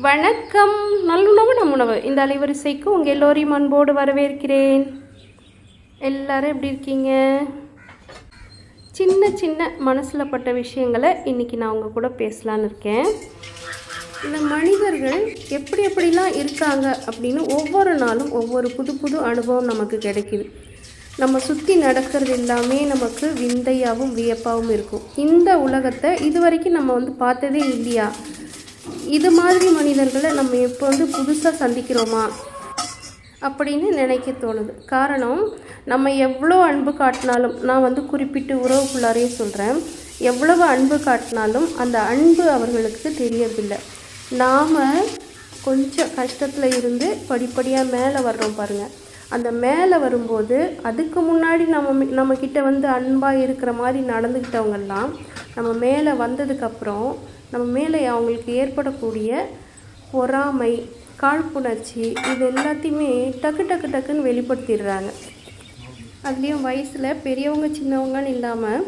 வணக்கம். நல்லுணவு நம்முணவு இந்த அலைவரிசைக்கு உங்கள் எல்லோரையும் அன்போடு வரவேற்கிறேன். எல்லாரும் எப்படி இருக்கீங்க? சின்ன சின்ன மனசில் பட்ட விஷயங்களை இன்றைக்கி நான் உங்கள் கூட பேசலான்னு இருக்கேன். இந்த மனிதர்கள் எப்படி எப்படிலாம் இருக்காங்க அப்படின்னு ஒவ்வொரு நாளும் ஒவ்வொரு புது புது அனுபவம் நமக்கு கிடைக்கிது. நம்ம சுற்றி நடக்கிறது எல்லாமே நமக்கு விந்தையாகவும் வியப்பாகவும் இருக்கும். இந்த உலகத்தை இது வரைக்கும் நம்ம பார்த்ததே இல்லையா, இது மாதிரி மனிதர்களை நம்ம இப்போ புதுசாக சந்திக்கிறோமா அப்படின்னு நினைக்க தோணுது. காரணம், நம்ம எவ்வளோ அன்பு காட்டினாலும், நான் குறிப்பிட்டு உறவுக்குள்ளாரே சொல்கிறேன், எவ்வளவு அன்பு காட்டினாலும் அந்த அன்பு அவர்களுக்கு தெரியறதில்லை. நாம் கொஞ்சம் கஷ்டத்தில் இருந்து படிப்படியாக மேலே வர்றோம் பாருங்கள். அந்த மேலே வரும்போது அதுக்கு முன்னாடி நம்மக்கிட்ட அன்பாக இருக்கிற மாதிரி நடந்துக்கிட்டவங்கெல்லாம் நம்ம மேலே வந்ததுக்கப்புறம் நம்ம மேலே அவங்களுக்கு ஏற்படக்கூடிய பொறாமை, காழ்ப்புணர்ச்சி, இது எல்லாத்தையுமே டக்குன்னு வெளிப்படுத்திடுறாங்க. அதுலேயும் வயசில் பெரியவங்க சின்னவங்கன்னு இல்லாமல்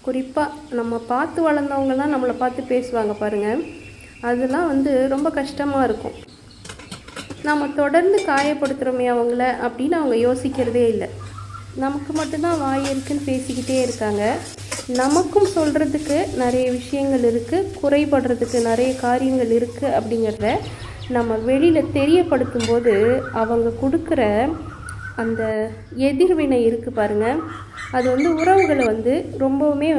குறிப்பாக நம்ம பார்த்து வளர்ந்தவங்கலாம் நம்மளை பார்த்து பேசுவாங்க பாருங்கள். அதெல்லாம் ரொம்ப கஷ்டமாக இருக்கும். நம்ம தொடர்ந்து காயப்படுத்துகிறோமே அவங்கள அப்படின்னு அவங்க யோசிக்கிறதே இல்லை. நமக்கு மட்டும்தான் வாய் இருக்குன்னு பேசிக்கிட்டே இருக்காங்க. நமக்கும் சொல்கிறதுக்கு நிறைய விஷயங்கள் இருக்குது, குறைபடுறதுக்கு நிறைய காரியங்கள் இருக்குது. அப்படிங்கிறத நம்ம வெளியில் தெரியப்படுத்தும் போது அவங்க கொடுக்குற அந்த எதிர்வினை இருக்குது பாருங்கள், அது உறவுகளை ரொம்பவுமே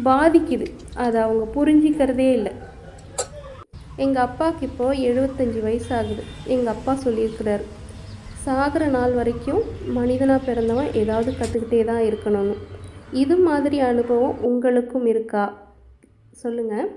பாதிக்குது. அதை அவங்க புரிஞ்சிக்கிறதே இல்லை. எங்கள் அப்பாவுக்கு இப்போது 75 வயசு ஆகுது. எங்கள் அப்பா சொல்லியிருக்கிறார், சாகிற நாள் வரைக்கும் மனிதனாக பிறந்தவன் ஏதாவது கற்றுக்கிட்டே தான் இருக்கணும்னு. இது மாதிரி அனுபவம் உங்களுக்கும் இருக்கா சொல்லுங்கள்.